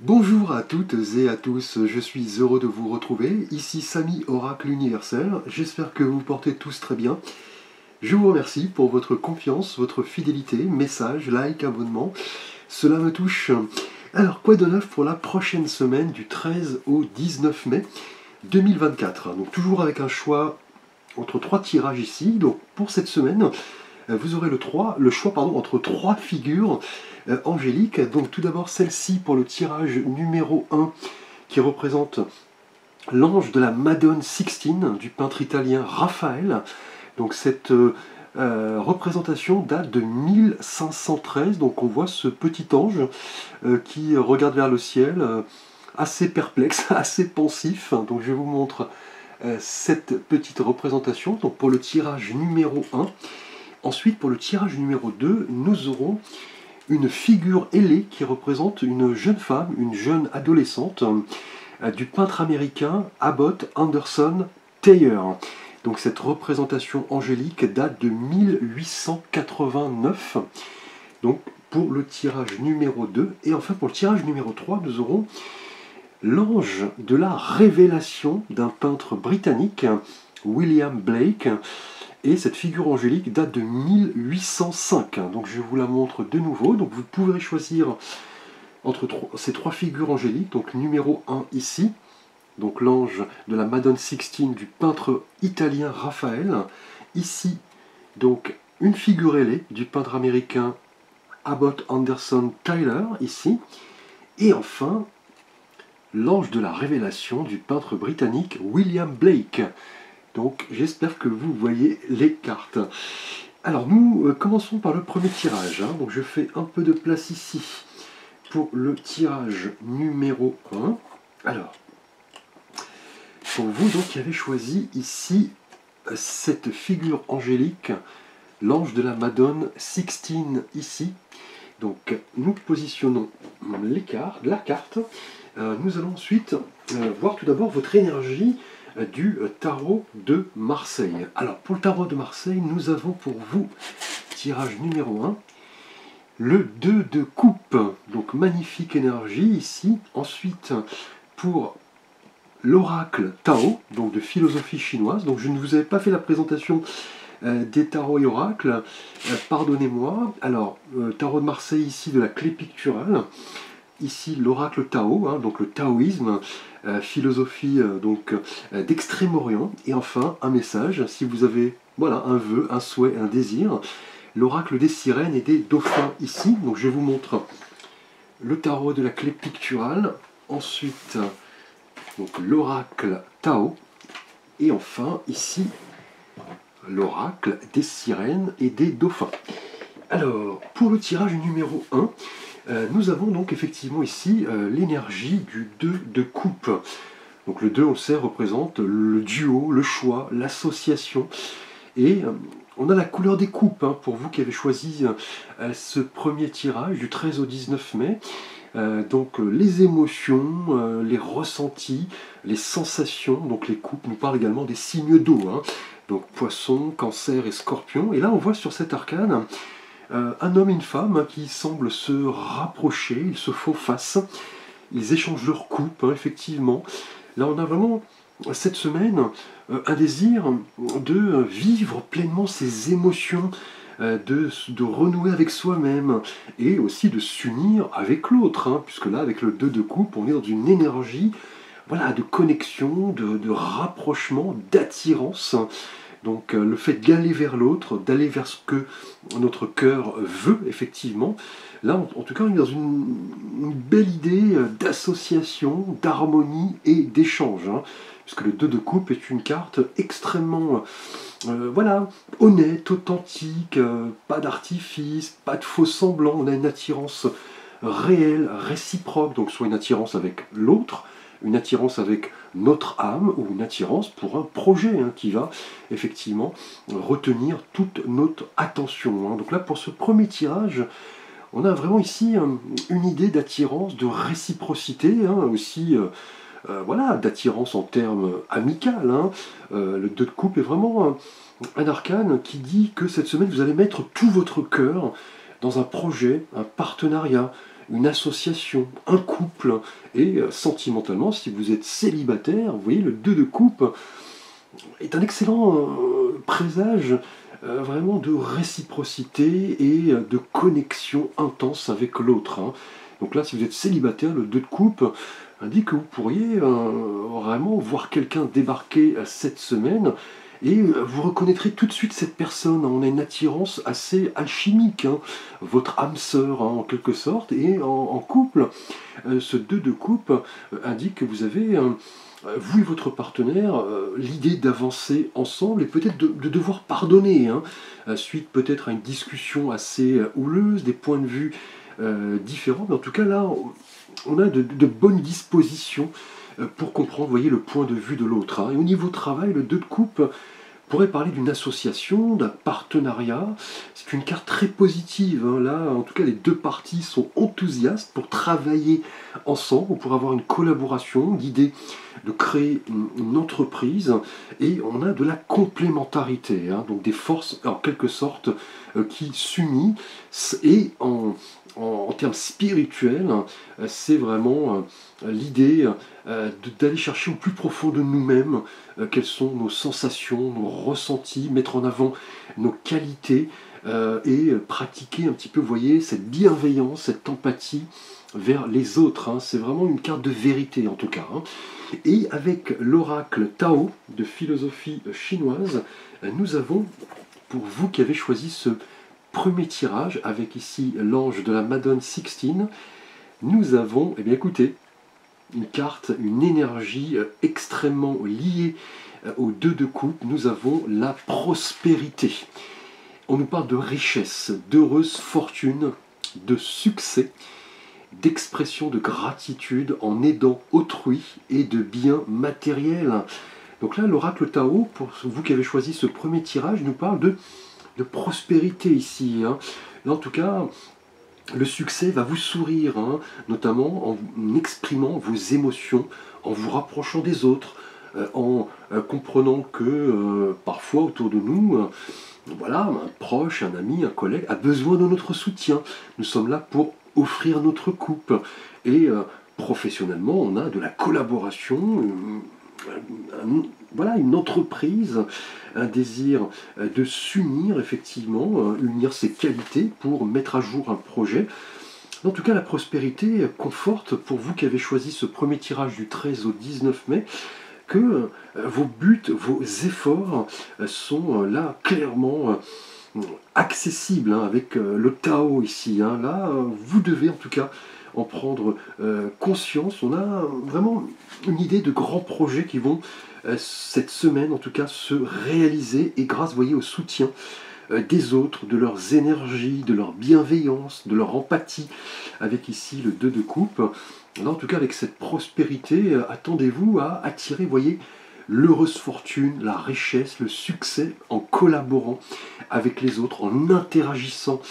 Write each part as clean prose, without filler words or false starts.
Bonjour à toutes et à tous, je suis heureux de vous retrouver. Ici Samy Oracle Universel, j'espère que vous portez tous très bien. Je vous remercie pour votre confiance, votre fidélité, messages, likes, abonnements. Cela me touche. Alors, quoi de neuf pour la prochaine semaine du 13 au 19 mai 2024. Donc toujours avec un choix entre trois tirages ici. Donc pour cette semaine, vous aurez le choix entre trois figures angéliques. Donc tout d'abord celle-ci pour le tirage numéro 1 qui représente l'ange de la Madone Sixtine du peintre italien Raphaël. Donc cette représentation date de 1513, donc on voit ce petit ange qui regarde vers le ciel, assez perplexe, assez pensif. Donc je vous montre cette petite représentation donc pour le tirage numéro 1. Ensuite, pour le tirage numéro 2, nous aurons une figure ailée qui représente une jeune femme, une jeune adolescente, du peintre américain Abbott Anderson Thayer. Donc cette représentation angélique date de 1889, donc pour le tirage numéro 2. Et enfin pour le tirage numéro 3, nous aurons l'ange de la révélation d'un peintre britannique, William Blake. Et cette figure angélique date de 1805. Donc je vous la montre de nouveau. Donc vous pourrez choisir entre ces trois figures angéliques. Donc numéro 1 ici. Donc l'ange de la Madone Sixtine du peintre italien Raphaël. Ici, donc une figure ailée du peintre américain Abbott Anderson Thayer. Ici. Et enfin, l'ange de la révélation du peintre britannique William Blake. Donc j'espère que vous voyez les cartes. Alors nous commençons par le premier tirage. Donc je fais un peu de place ici pour le tirage numéro 1. Alors, pour vous donc qui avez choisi ici cette figure angélique, l'ange de la Madone Sixtine ici. Donc nous positionnons la carte. Nous allons ensuite voir tout d'abord votre énergie du tarot de Marseille. Alors pour le tarot de Marseille, nous avons pour vous, tirage numéro 1, le 2 de coupe, donc magnifique énergie ici. Ensuite pour l'oracle Tao, donc de philosophie chinoise. Donc je ne vous avais pas fait la présentation des tarots et oracles, pardonnez-moi. Alors tarot de Marseille ici de la clé picturale. Ici l'oracle Tao, donc le taoïsme, philosophie d'Extrême-Orient. Et enfin un message, si vous avez un vœu, un souhait, un désir, l'oracle des sirènes et des dauphins ici. Donc je vous montre le tarot de la clé picturale, ensuite l'oracle Tao, et enfin ici l'oracle des sirènes et des dauphins. Alors pour le tirage numéro 1, nous avons donc effectivement ici l'énergie du 2 de coupe. Donc le 2, on le sait, représente le duo, le choix, l'association. Et on a la couleur des coupes, pour vous qui avez choisi ce premier tirage du 13 au 19 mai. Donc les émotions, les ressentis, les sensations. Donc les coupes nous parlent également des signes d'eau. Donc poisson, cancer et scorpion. Et là on voit sur cet arcane un homme et une femme qui semblent se rapprocher, ils se font face, ils échangent leurs coupes, effectivement. Là, on a vraiment, cette semaine, un désir de vivre pleinement ses émotions, de renouer avec soi-même, et aussi de s'unir avec l'autre, puisque là, avec le 2 de coupe, on est dans une énergie de connexion, de rapprochement, d'attirance. Donc le fait d'aller vers l'autre, d'aller vers ce que notre cœur veut, effectivement, là en tout cas on est dans une belle idée d'association, d'harmonie et d'échange, puisque le 2 de coupe est une carte extrêmement honnête, authentique, pas d'artifice, pas de faux semblants, on a une attirance réelle, réciproque, donc soit une attirance avec l'autre, une attirance avec notre âme ou une attirance pour un projet qui va effectivement retenir toute notre attention. Donc là, pour ce premier tirage, on a vraiment ici une idée d'attirance, de réciprocité, aussi d'attirance en termes amical. Le 2 de coupe est vraiment un arcane qui dit que cette semaine, vous allez mettre tout votre cœur dans un projet, un partenariat, une association, un couple. Et sentimentalement, si vous êtes célibataire, vous voyez, le 2 de coupe est un excellent présage vraiment de réciprocité et de connexion intense avec l'autre. Hein. Donc là, si vous êtes célibataire, le 2 de coupe indique que vous pourriez vraiment voir quelqu'un débarquer cette semaine et vous reconnaîtrez tout de suite cette personne. On a une attirance assez alchimique, hein, votre âme sœur, hein, en quelque sorte. Et en couple, ce 2 de coupe indique que vous avez, vous et votre partenaire, l'idée d'avancer ensemble et peut-être de devoir pardonner, hein, suite peut-être à une discussion assez houleuse, des points de vue différents. Mais en tout cas, là, on a de bonnes dispositions pour comprendre, vous voyez, le point de vue de l'autre. Hein. Et au niveau travail, le 2 de coupe pourrait parler d'une association, d'un partenariat. C'est une carte très positive. Hein. Là, en tout cas, les deux parties sont enthousiastes pour travailler ensemble, pour avoir une collaboration, l'idée de créer une entreprise. Et on a de la complémentarité, hein, donc des forces, en quelque sorte, qui s'unissent. Et en termes spirituels, c'est vraiment l'idée d'aller chercher au plus profond de nous-mêmes quelles sont nos sensations, nos ressentis, mettre en avant nos qualités et pratiquer un petit peu, vous voyez, cette bienveillance, cette empathie vers les autres. Hein. C'est vraiment une carte de vérité en tout cas. Hein. Et avec l'oracle Tao de philosophie chinoise, nous avons, pour vous qui avez choisi ce premier tirage, avec ici l'ange de la Madone Sixtine, nous avons, eh bien écoutez, une carte, une énergie extrêmement liée aux 2 de coupe. Nous avons la prospérité. On nous parle de richesse, d'heureuse fortune, de succès, d'expression de gratitude en aidant autrui et de biens matériels. Donc là, l'oracle Tao, pour vous qui avez choisi ce premier tirage, nous parle de prospérité ici. Hein. Là, en tout cas, le succès va vous sourire, hein, notamment en exprimant vos émotions, en vous rapprochant des autres, en comprenant que parfois autour de nous, voilà, un proche, un ami, un collègue a besoin de notre soutien. Nous sommes là pour offrir notre coupe. Et professionnellement, on a de la collaboration, voilà, une entreprise, un désir de s'unir, effectivement, unir ses qualités pour mettre à jour un projet. En tout cas, la prospérité conforte, pour vous qui avez choisi ce premier tirage du 13 au 19 mai, que vos buts, vos efforts sont là clairement accessibles, hein, avec le Tao ici. Hein. Là, vous devez en tout cas en prendre conscience. On a vraiment une idée de grands projets qui vont cette semaine en tout cas se réaliser, et grâce, vous voyez, au soutien des autres, de leurs énergies, de leur bienveillance, de leur empathie, avec ici le 2 de coupe. Là, en tout cas, avec cette prospérité, attendez-vous à attirer, vous voyez, l'heureuse fortune, la richesse, le succès en collaborant avec les autres, en interagissant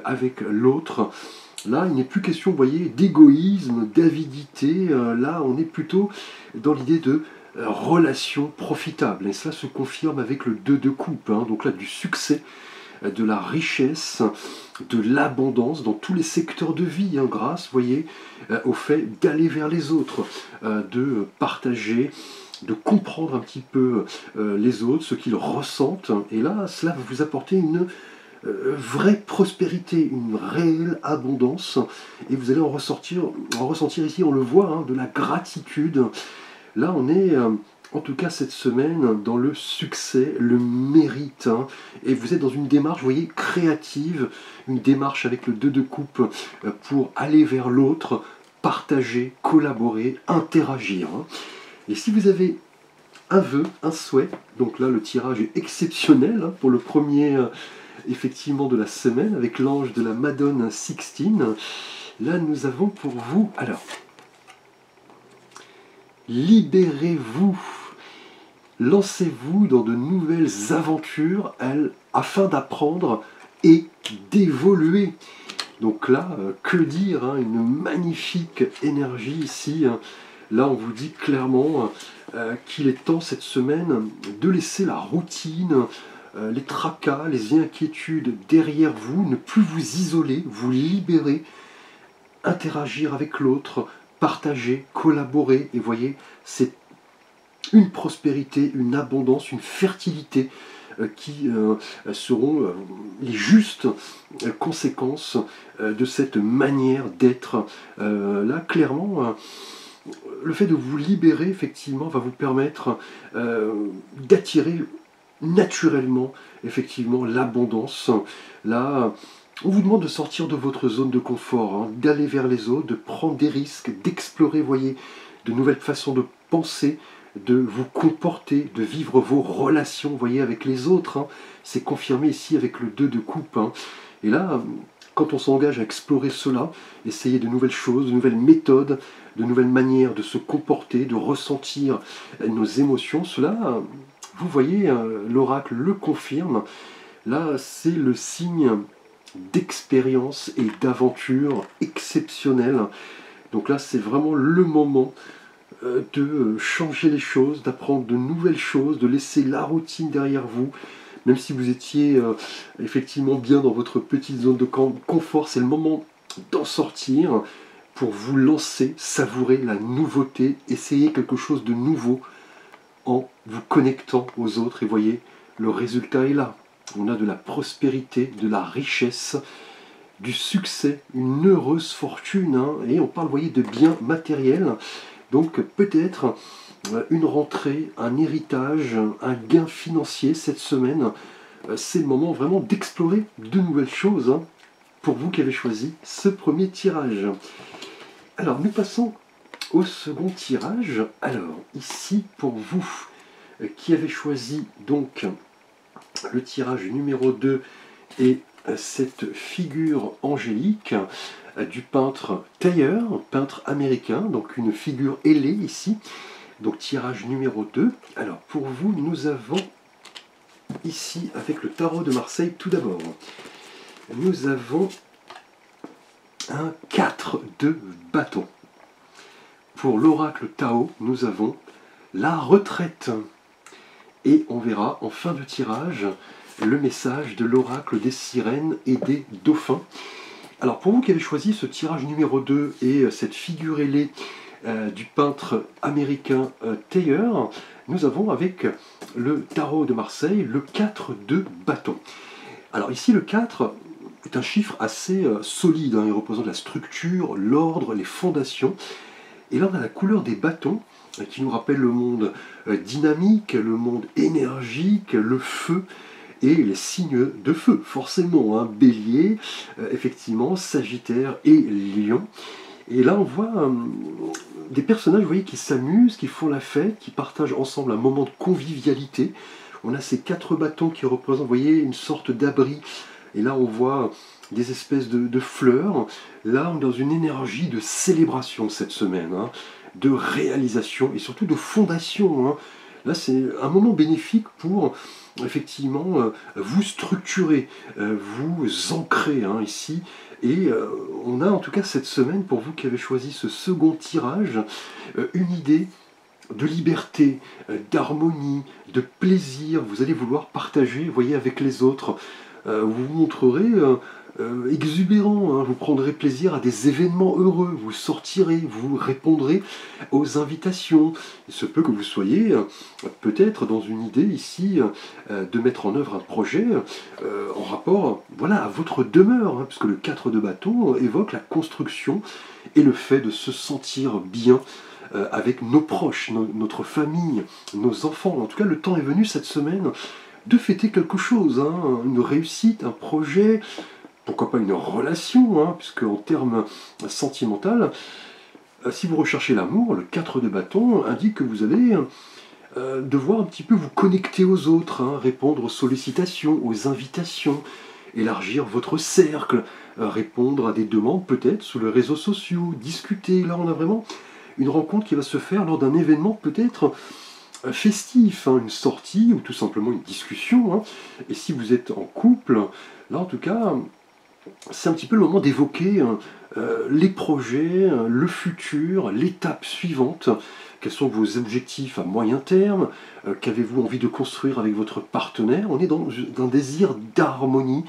avec l'autre. Là, il n'est plus question, vous voyez, d'égoïsme, d'avidité. Là, on est plutôt dans l'idée de relations profitables. Et cela se confirme avec le 2 de coupe. Hein. Donc là, du succès, de la richesse, de l'abondance dans tous les secteurs de vie, hein, grâce, vous voyez, au fait d'aller vers les autres, de partager, de comprendre un petit peu les autres, ce qu'ils ressentent. Et là, cela va vous apporter une vraie prospérité, une réelle abondance, et vous allez en ressentir ici, on le voit, hein, de la gratitude. Là, on est, en tout cas cette semaine, dans le succès, le mérite, hein, et vous êtes dans une démarche, vous voyez, créative, une démarche avec le 2 de coupe pour aller vers l'autre, partager, collaborer, interagir. Hein. Et si vous avez un vœu, un souhait, donc là le tirage est exceptionnel, hein, pour le premier effectivement de la semaine, avec l'ange de la Madone Sixtine. Là, nous avons pour vous, alors, libérez-vous, lancez-vous dans de nouvelles aventures afin d'apprendre et d'évoluer. Donc là, que dire, hein, une magnifique énergie ici. Hein. Là, on vous dit clairement qu'il est temps cette semaine de laisser la routine, les tracas, les inquiétudes derrière vous, ne plus vous isoler, vous libérer, interagir avec l'autre, partager, collaborer. Et voyez, c'est une prospérité, une abondance, une fertilité qui seront les justes conséquences de cette manière d'être. Là, clairement, le fait de vous libérer, effectivement, va vous permettre d'attirer naturellement, effectivement, l'abondance. Là, on vous demande de sortir de votre zone de confort, hein, d'aller vers les autres, de prendre des risques, d'explorer, voyez, de nouvelles façons de penser, de vous comporter, de vivre vos relations, voyez, avec les autres. Hein. C'est confirmé ici avec le 2 de coupe. Hein. Et là, quand on s'engage à explorer cela, essayer de nouvelles choses, de nouvelles méthodes, de nouvelles manières de se comporter, de ressentir nos émotions, cela, vous voyez, l'oracle le confirme. Là, c'est le signe d'expérience et d'aventure exceptionnelle. Donc là, c'est vraiment le moment de changer les choses, d'apprendre de nouvelles choses, de laisser la routine derrière vous. Même si vous étiez effectivement bien dans votre petite zone de confort, c'est le moment d'en sortir pour vous lancer, savourer la nouveauté, essayer quelque chose de nouveau en vous connectant aux autres. Et voyez, le résultat est là. On a de la prospérité, de la richesse, du succès, une heureuse fortune. Hein, et on parle, voyez, de biens matériels. Donc peut-être une rentrée, un héritage, un gain financier cette semaine. C'est le moment vraiment d'explorer de nouvelles choses hein, pour vous qui avez choisi ce premier tirage. Alors nous passons au second tirage. Alors ici pour vous qui avez choisi donc le tirage numéro 2 et cette figure angélique du peintre Thayer, peintre américain, donc une figure ailée ici, donc tirage numéro 2. Alors pour vous, nous avons ici, avec le tarot de Marseille, tout d'abord, nous avons un 4 de bâton. Pour l'oracle Tao, nous avons la retraite. Et on verra en fin de tirage le message de l'oracle des sirènes et des dauphins. Alors pour vous qui avez choisi ce tirage numéro 2 et cette figure ailée du peintre américain Thayer, nous avons avec le tarot de Marseille le 4 de bâton. Alors ici le 4 est un chiffre assez solide, hein, il représente la structure, l'ordre, les fondations. Et là on a la couleur des bâtons qui nous rappelle le monde dynamique, le monde énergique, le feu, et les signes de feu, forcément, hein, Bélier, effectivement, Sagittaire et Lion. Et là, on voit des personnages, vous voyez, qui s'amusent, qui font la fête, qui partagent ensemble un moment de convivialité. On a ces 4 bâtons qui représentent, vous voyez, une sorte d'abri. Et là, on voit des espèces de fleurs. Là, on est dans une énergie de célébration cette semaine, hein, de réalisation et surtout de fondation. Hein. Là, c'est un moment bénéfique pour effectivement vous structurer, vous ancrer hein, ici. Et on a en tout cas cette semaine, pour vous qui avez choisi ce second tirage, une idée de liberté, d'harmonie, de plaisir. Vous allez vouloir partager, vous voyez, avec les autres. Vous vous montrerez exubérant, hein, vous prendrez plaisir à des événements heureux, vous sortirez, vous répondrez aux invitations. Il se peut que vous soyez peut-être dans une idée ici de mettre en œuvre un projet en rapport voilà, à votre demeure, hein, puisque le 4 de bâton évoque la construction et le fait de se sentir bien avec nos proches, notre famille, nos enfants. En tout cas, le temps est venu cette semaine de fêter quelque chose, hein, une réussite, un projet, pourquoi pas une relation, hein, puisque en termes sentimentaux, si vous recherchez l'amour, le 4 de bâton indique que vous allez devoir un petit peu vous connecter aux autres, hein, répondre aux sollicitations, aux invitations, élargir votre cercle, répondre à des demandes peut-être sous les réseaux sociaux, discuter. Là, on a vraiment une rencontre qui va se faire lors d'un événement peut-être festif, hein, une sortie ou tout simplement une discussion. Hein. Et si vous êtes en couple, là en tout cas, c'est un petit peu le moment d'évoquer les projets, le futur, l'étape suivante. Quels sont vos objectifs à moyen terme? Qu'avez-vous envie de construire avec votre partenaire? On est dans un désir d'harmonie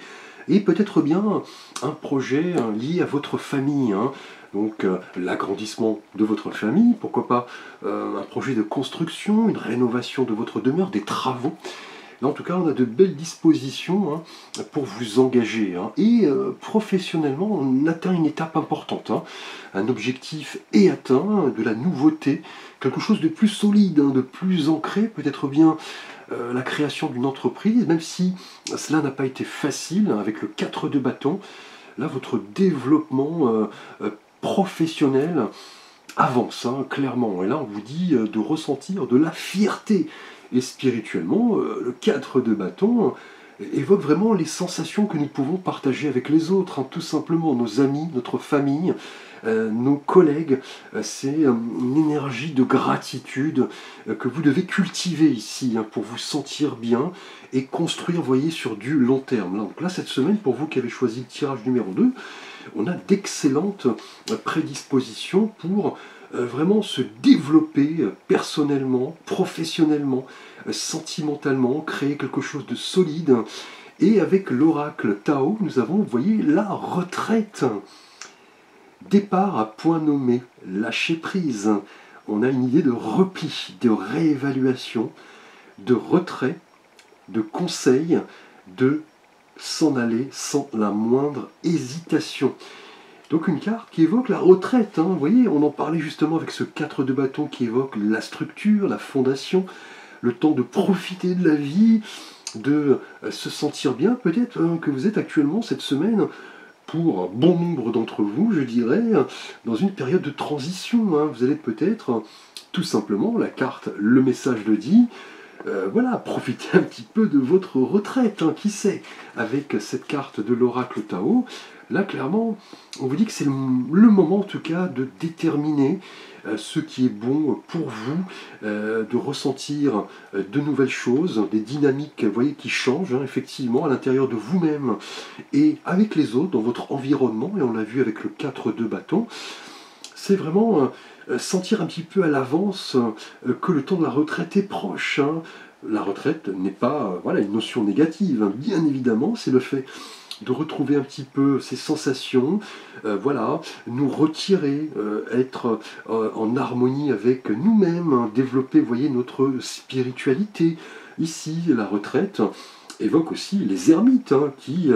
et peut-être bien un projet lié à votre famille, hein, Donc l'agrandissement de votre famille, pourquoi pas un projet de construction, une rénovation de votre demeure, des travaux. Là, en tout cas, on a de belles dispositions pour vous engager. Et professionnellement, on atteint une étape importante. Un objectif est atteint, de la nouveauté, quelque chose de plus solide, de plus ancré, peut-être bien la création d'une entreprise, même si cela n'a pas été facile, avec le 4 de bâton. Là, votre développement professionnel avance, clairement. Et là, on vous dit de ressentir de la fierté. Et spirituellement, le 4 de bâton évoque vraiment les sensations que nous pouvons partager avec les autres, tout simplement, nos amis, notre famille, nos collègues. C'est une énergie de gratitude que vous devez cultiver ici pour vous sentir bien et construire, voyez, sur du long terme. Donc là, cette semaine, pour vous qui avez choisi le tirage numéro 2, on a d'excellentes prédispositions pour vraiment se développer personnellement, professionnellement, sentimentalement, créer quelque chose de solide. Et avec l'oracle Tao, nous avons, vous voyez, la retraite. Départ à point nommé, lâcher prise. On a une idée de repli, de réévaluation, de retrait, de conseil, de s'en aller sans la moindre hésitation. Donc une carte qui évoque la retraite, vous voyez, on en parlait justement avec ce 4 de bâton qui évoque la structure, la fondation, le temps de profiter de la vie, de se sentir bien. Peut-être que vous êtes actuellement cette semaine, pour bon nombre d'entre vous, je dirais, dans une période de transition. Vous allez peut-être, tout simplement, la carte, le message le dit, voilà, profitez un petit peu de votre retraite, qui sait, avec cette carte de l'oracle Tao. Là, clairement, on vous dit que c'est le moment, en tout cas, de déterminer ce qui est bon pour vous, de ressentir de nouvelles choses, des dynamiques, vous voyez, qui changent, effectivement, à l'intérieur de vous-même et avec les autres, dans votre environnement, et on l'a vu avec le 4 de bâton. C'est vraiment sentir un petit peu à l'avance que le temps de la retraite est proche. La retraite n'est pas voilà, une notion négative, bien évidemment, c'est le fait de retrouver un petit peu ces sensations, voilà, nous retirer, être en harmonie avec nous-mêmes, développer, vous voyez, notre spiritualité. Ici, la retraite évoque aussi les ermites, qui,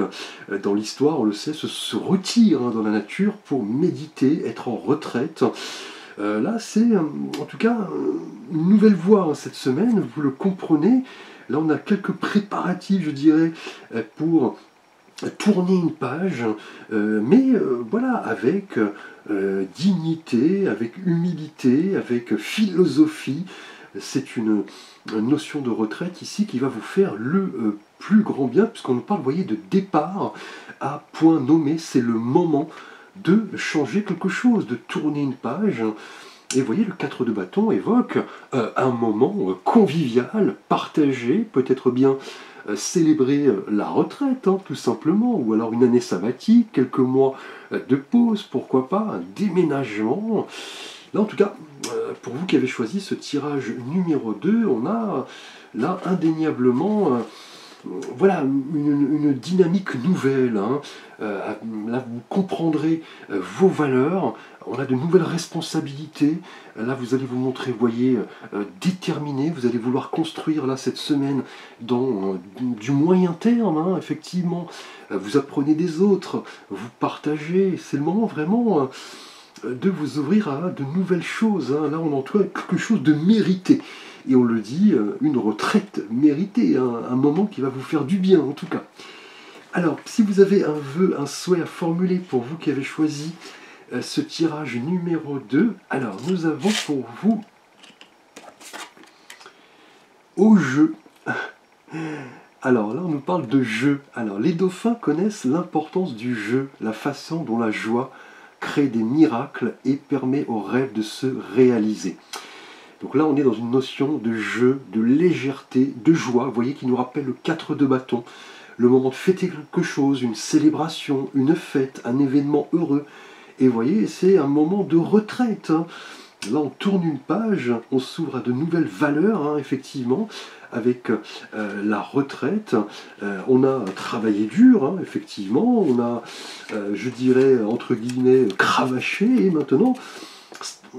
dans l'histoire, on le sait, se retirent dans la nature pour méditer, être en retraite. Là, c'est en tout cas une nouvelle voie cette semaine, vous le comprenez. Là, on a quelques préparatifs, je dirais, pour tourner une page, mais voilà, avec dignité, avec humilité, avec philosophie. C'est une notion de retraite ici qui va vous faire le plus grand bien, puisqu'on nous parle, vous voyez, de départ à point nommé. C'est le moment de changer quelque chose, de tourner une page. Et vous voyez, le 4 de bâton évoque un moment convivial, partagé, peut-être bien célébrer la retraite, tout simplement, ou alors une année sabbatique, quelques mois de pause, pourquoi pas, un déménagement. Là, en tout cas, pour vous qui avez choisi ce tirage numéro 2, on a là indéniablement voilà, une dynamique nouvelle. Là, vous comprendrez vos valeurs. On a de nouvelles responsabilités. Là, vous allez vous montrer, vous voyez, déterminé. Vous allez vouloir construire là cette semaine dans du moyen terme. Effectivement, vous apprenez des autres, vous partagez. C'est le moment vraiment de vous ouvrir à de nouvelles choses. Là, on entend quelque chose de mérité. Et on le dit, une retraite méritée, un moment qui va vous faire du bien en tout cas. Alors, si vous avez un vœu, un souhait à formuler pour vous qui avez choisi ce tirage numéro 2, alors nous avons pour vous au jeu. Alors là, on nous parle de jeu. Alors, les dauphins connaissent l'importance du jeu, la façon dont la joie crée des miracles et permet aux rêves de se réaliser. Donc là, on est dans une notion de jeu, de légèreté, de joie, vous voyez, qui nous rappelle le 4 de bâton, le moment de fêter quelque chose, une célébration, une fête, un événement heureux. Et vous voyez, c'est un moment de retraite. Là, on tourne une page, on s'ouvre à de nouvelles valeurs, hein, effectivement, avec la retraite. On a travaillé dur, hein, effectivement, on a, je dirais, entre guillemets, cravaché, et maintenant,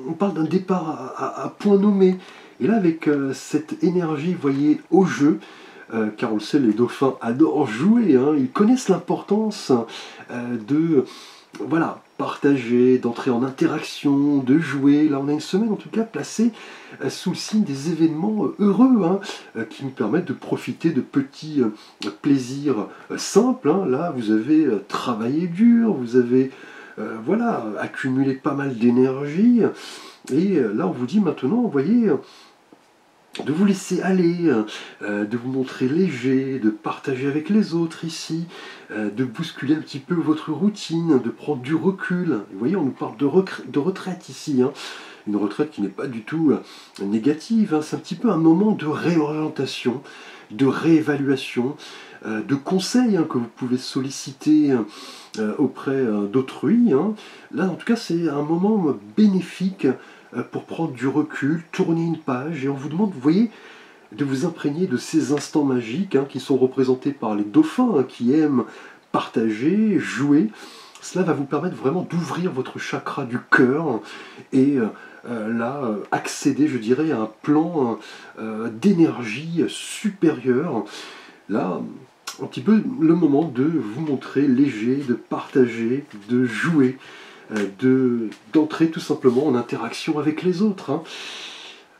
on parle d'un départ à point nommé. Et là, avec cette énergie, vous voyez, au jeu, car on le sait, les dauphins adorent jouer, hein, ils connaissent l'importance de voilà, partager, d'entrer en interaction, de jouer. Là, on a une semaine en tout cas placée sous le signe des événements heureux, hein, qui nous permettent de profiter de petits plaisirs simples, hein. Là, vous avez travaillé dur, vous avez voilà, accumulé pas mal d'énergie. Et là, on vous dit maintenant, vous voyez, de vous laisser aller, de vous montrer léger, de partager avec les autres ici, de bousculer un petit peu votre routine, de prendre du recul. Vous voyez, on nous parle de retraite ici, hein. Une retraite qui n'est pas du tout négative, hein. C'est un petit peu un moment de réorientation, de réévaluation, de conseils, hein, que vous pouvez solliciter auprès d'autrui, hein. Là, en tout cas, c'est un moment bénéfique pour prendre du recul, tourner une page, et on vous demande, vous voyez, de vous imprégner de ces instants magiques, hein, qui sont représentés par les dauphins, hein, qui aiment partager, jouer. Cela va vous permettre vraiment d'ouvrir votre chakra du cœur et là, accéder, je dirais, à un plan d'énergie supérieure. Là, un petit peu le moment de vous montrer léger, de partager, de jouer, d'entrer tout simplement en interaction avec les autres, hein.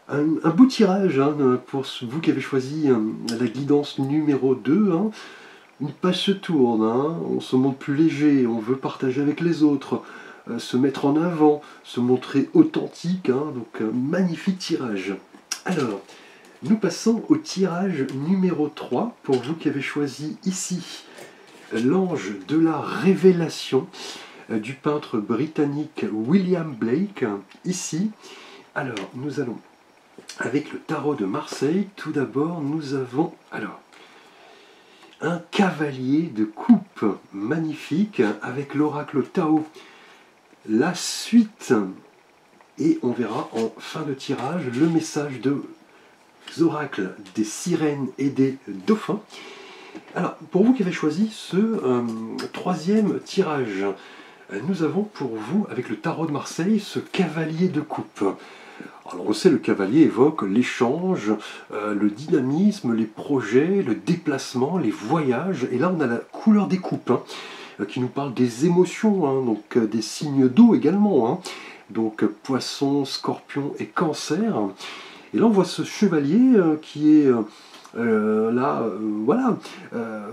Un beau tirage, hein, pour vous qui avez choisi la guidance numéro 2. Hein. Une page se tourne, hein, on se montre plus léger, on veut partager avec les autres, se mettre en avant, se montrer authentique, hein, donc un magnifique tirage. Alors, nous passons au tirage numéro 3, pour vous qui avez choisi ici l'ange de la révélation du peintre britannique William Blake, ici. Alors, nous allons, avec le tarot de Marseille, tout d'abord, nous avons, alors, un cavalier de coupe magnifique, avec l'oracle Tao. La suite, et on verra en fin de tirage le message de oracles des sirènes et des dauphins. Alors, pour vous qui avez choisi ce troisième tirage, nous avons pour vous, avec le tarot de Marseille, ce cavalier de coupe. Alors on sait, le cavalier évoque l'échange, le dynamisme, les projets, le déplacement, les voyages. Et là, on a la couleur des coupes, hein, qui nous parle des émotions, hein, donc des signes d'eau également, hein, donc poisson, scorpion et cancer. Et là, on voit ce chevalier qui est là, voilà,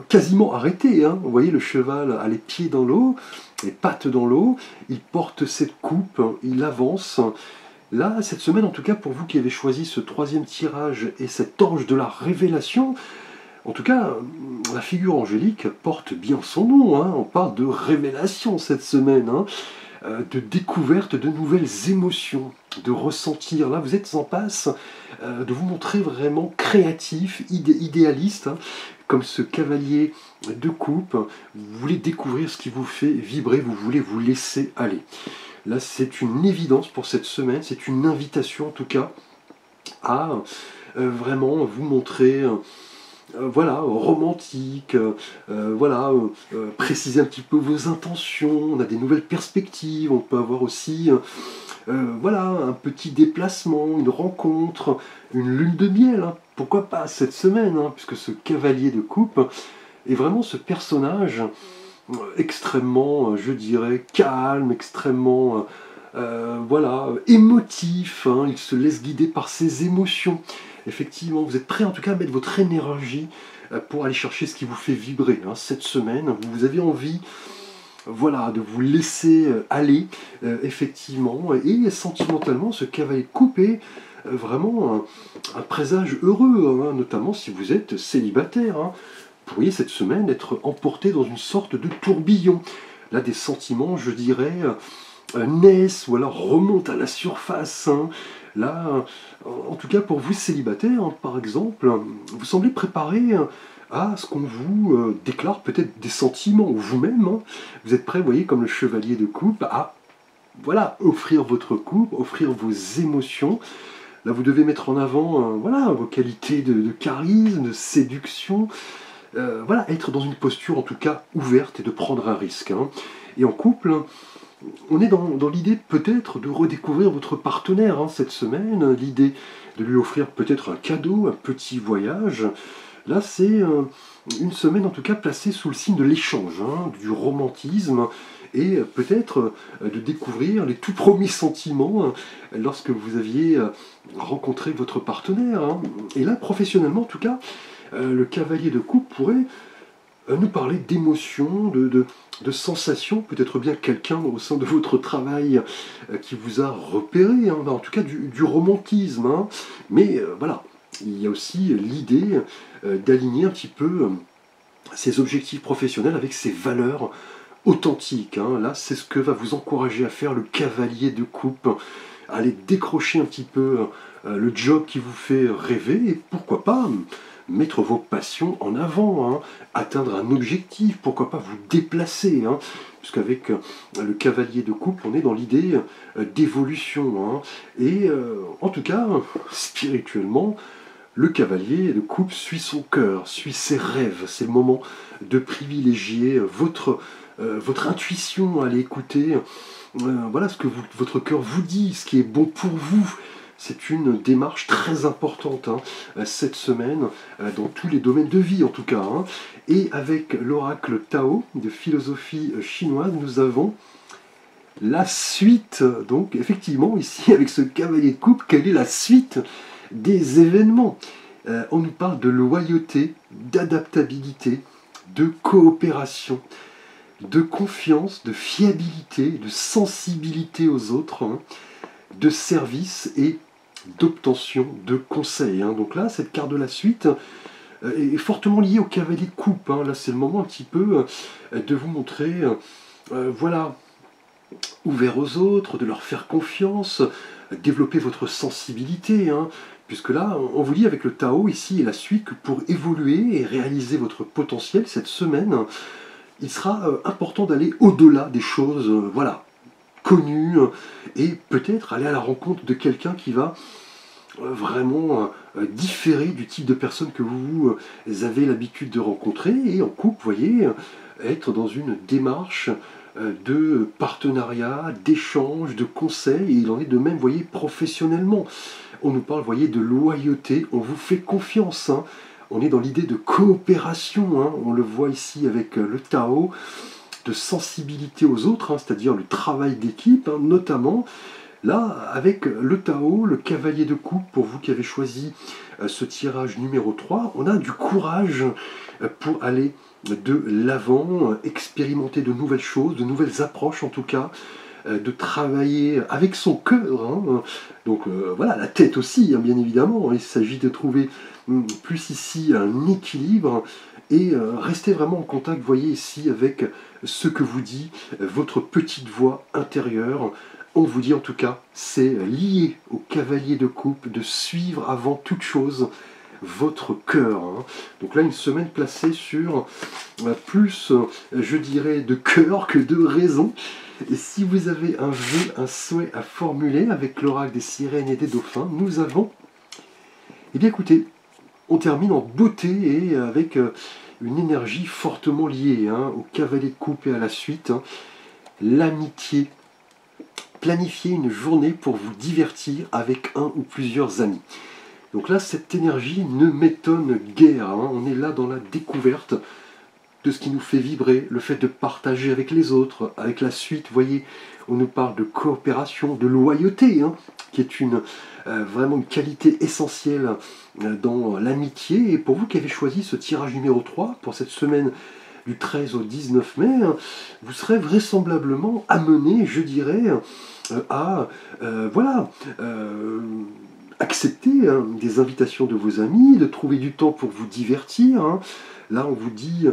quasiment arrêté, hein. Vous voyez, le cheval a les pieds dans l'eau, les pattes dans l'eau, il porte cette coupe, il avance. Là, cette semaine, en tout cas, pour vous qui avez choisi ce troisième tirage et cet ange de la révélation, en tout cas, la figure angélique porte bien son nom, hein. On parle de révélation cette semaine, hein, de découverte de nouvelles émotions, de ressentir. Là, vous êtes en passe de vous montrer vraiment créatif, idéaliste, hein, comme ce cavalier de coupe. Vous voulez découvrir ce qui vous fait vibrer, vous voulez vous laisser aller. Là, c'est une évidence pour cette semaine, c'est une invitation en tout cas à vraiment vous montrer voilà, romantique, voilà, préciser un petit peu vos intentions. On a des nouvelles perspectives, on peut avoir aussi voilà, un petit déplacement, une rencontre, une lune de miel, hein. Pourquoi pas cette semaine, hein, puisque ce cavalier de coupe est vraiment ce personnage extrêmement, je dirais, calme, extrêmement voilà, émotif, hein. Il se laisse guider par ses émotions. Effectivement, vous êtes prêt en tout cas à mettre votre énergie pour aller chercher ce qui vous fait vibrer, hein, cette semaine. Vous avez envie, voilà, de vous laisser aller, effectivement, et sentimentalement, ce cavalier coupé, vraiment un présage heureux, hein, notamment si vous êtes célibataire, hein. Vous pourriez cette semaine être emporté dans une sorte de tourbillon. Là, des sentiments, je dirais, naissent ou alors remontent à la surface, hein. Là, en tout cas pour vous célibataires, hein, par exemple, vous semblez préparé à ce qu'on vous déclare peut-être des sentiments vous-même, hein. Vous êtes prêt, vous voyez, comme le chevalier de coupe, à voilà, offrir votre couple, offrir vos émotions. Là, vous devez mettre en avant voilà, vos qualités de charisme, de séduction. Voilà, être dans une posture en tout cas ouverte et de prendre un risque. Hein. Et en couple, on est dans l'idée peut-être de redécouvrir votre partenaire hein, cette semaine, l'idée de lui offrir peut-être un cadeau, un petit voyage. Là, c'est une semaine en tout cas placée sous le signe de l'échange, hein, du romantisme, et peut-être de découvrir les tout premiers sentiments lorsque vous aviez rencontré votre partenaire. Hein. Et là, professionnellement en tout cas, le cavalier de coupe pourrait nous parler d'émotions, de sensations, peut-être bien quelqu'un au sein de votre travail qui vous a repéré, hein, en tout cas du romantisme. Hein. Mais voilà, il y a aussi l'idée d'aligner un petit peu ses objectifs professionnels avec ses valeurs authentiques. Hein. Là, c'est ce que va vous encourager à faire le cavalier de coupe, à aller décrocher un petit peu le job qui vous fait rêver, et pourquoi pas mettre vos passions en avant, hein, atteindre un objectif, pourquoi pas vous déplacer, hein, puisqu'avec le cavalier de coupe, on est dans l'idée d'évolution. Hein, et en tout cas, spirituellement, le cavalier de coupe suit son cœur, suit ses rêves. C'est le moment de privilégier votre intuition, aller écouter voilà ce que votre cœur vous dit, ce qui est bon pour vous. C'est une démarche très importante hein, cette semaine, dans tous les domaines de vie en tout cas. Hein. Et avec l'oracle Tao de philosophie chinoise, nous avons la suite. Donc effectivement, ici avec ce cavalier de coupe, quelle est la suite des événements? On nous parle de loyauté, d'adaptabilité, de coopération, de confiance, de fiabilité, de sensibilité aux autres, hein, de service et d'obtention de conseils. Hein. Donc là, cette carte de la suite est fortement liée au cavalier de coupe. Hein. Là, c'est le moment un petit peu de vous montrer, voilà, ouvert aux autres, de leur faire confiance, développer votre sensibilité. Hein. Puisque là, on vous dit avec le Tao ici et la suite que pour évoluer et réaliser votre potentiel cette semaine, il sera important d'aller au-delà des choses, voilà, connu et peut-être aller à la rencontre de quelqu'un qui va vraiment différer du type de personne que vous avez l'habitude de rencontrer, et en couple, vous voyez, être dans une démarche de partenariat, d'échange, de conseil, et il en est de même, vous voyez, professionnellement. On nous parle, vous voyez, de loyauté, on vous fait confiance, hein. On est dans l'idée de coopération, hein. On le voit ici avec le Tao, de sensibilité aux autres, hein, c'est-à-dire le travail d'équipe, hein, notamment. Là, avec le Tao, le cavalier de coupe, pour vous qui avez choisi ce tirage numéro 3, on a du courage pour aller de l'avant, expérimenter de nouvelles choses, de nouvelles approches en tout cas, de travailler avec son cœur. Hein. Donc voilà, la tête aussi, hein, bien évidemment. Il s'agit de trouver plus ici un équilibre et rester vraiment en contact, vous voyez ici, avec ce que vous dit votre petite voix intérieure. On vous dit en tout cas, c'est lié au cavalier de coupe de suivre avant toute chose votre cœur. Hein. Donc là, une semaine placée sur plus, je dirais, de cœur que de raison. Et si vous avez un vœu, un souhait à formuler avec l'oracle des sirènes et des dauphins, nous avons... Eh bien écoutez, on termine en beauté et avec une énergie fortement liée hein, au cavalier de coupe et à la suite. Hein, l'amitié. Planifiez une journée pour vous divertir avec un ou plusieurs amis. Donc là, cette énergie ne m'étonne guère. Hein. On est là dans la découverte de ce qui nous fait vibrer, le fait de partager avec les autres, avec la suite. Vous voyez, on nous parle de coopération, de loyauté, hein, qui est vraiment une qualité essentielle dans l'amitié. Et pour vous qui avez choisi ce tirage numéro 3 pour cette semaine du 13 au 19 mai, vous serez vraisemblablement amené, je dirais, à voilà, accepter hein, des invitations de vos amis, de trouver du temps pour vous divertir. Hein. Là, on vous dit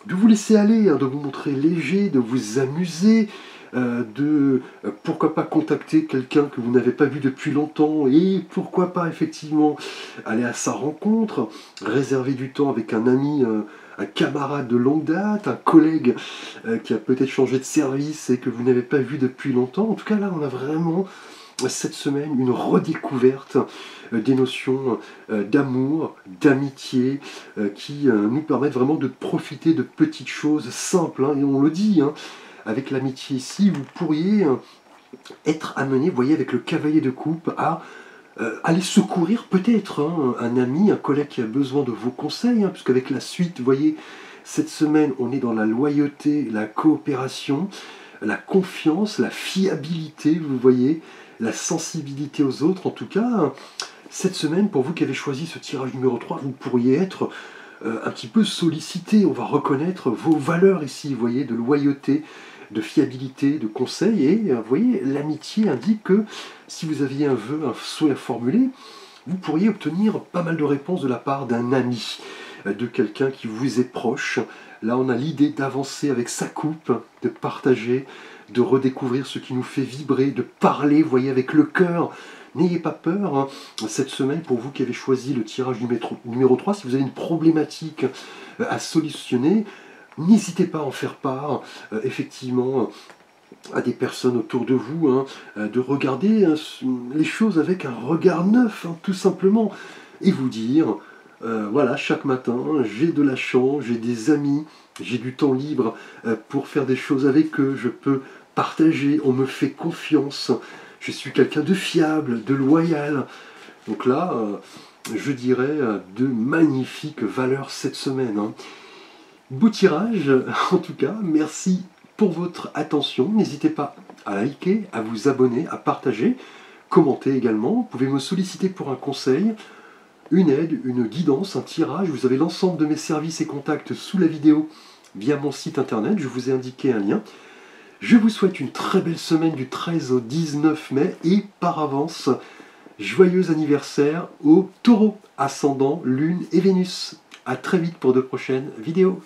de vous laisser aller, hein, de vous montrer léger, de vous amuser, pourquoi pas contacter quelqu'un que vous n'avez pas vu depuis longtemps et pourquoi pas effectivement aller à sa rencontre, réserver du temps avec un ami un camarade de longue date, un collègue qui a peut-être changé de service et que vous n'avez pas vu depuis longtemps. En tout cas, là, on a vraiment cette semaine une redécouverte des notions d'amour, d'amitié, qui nous permettent vraiment de profiter de petites choses simples, hein, et on le dit, hein, avec l'amitié ici, vous pourriez être amené, vous voyez, avec le cavalier de coupe, à aller secourir peut-être hein, un ami, un collègue qui a besoin de vos conseils, hein, puisqu'avec la suite, vous voyez, cette semaine, on est dans la loyauté, la coopération, la confiance, la fiabilité, vous voyez, la sensibilité aux autres. En tout cas, cette semaine, pour vous qui avez choisi ce tirage numéro 3, vous pourriez être un petit peu sollicité. On va reconnaître vos valeurs ici, vous voyez, de loyauté, de fiabilité, de conseil. Et vous voyez, l'amitié indique que si vous aviez un vœu, un souhait à formuler, vous pourriez obtenir pas mal de réponses de la part d'un ami, de quelqu'un qui vous est proche. Là, on a l'idée d'avancer avec sa coupe, de partager, de redécouvrir ce qui nous fait vibrer, de parler, vous voyez, avec le cœur. N'ayez pas peur, hein. Cette semaine, pour vous qui avez choisi le tirage numéro 3, si vous avez une problématique à solutionner, n'hésitez pas à en faire part, effectivement, à des personnes autour de vous, hein, de regarder hein, les choses avec un regard neuf, hein, tout simplement, et vous dire, voilà, chaque matin, j'ai de la chance, j'ai des amis, j'ai du temps libre pour faire des choses avec eux, je peux partager, on me fait confiance, je suis quelqu'un de fiable, de loyal. Donc là, je dirais de magnifiques valeurs cette semaine, hein. Beau tirage, en tout cas, merci pour votre attention. N'hésitez pas à liker, à vous abonner, à partager, commenter également. Vous pouvez me solliciter pour un conseil, une aide, une guidance, un tirage. Vous avez l'ensemble de mes services et contacts sous la vidéo via mon site internet. Je vous ai indiqué un lien. Je vous souhaite une très belle semaine du 13 au 19 mai et par avance, joyeux anniversaire au Taureau, ascendant, Lune et Vénus. A très vite pour de prochaines vidéos.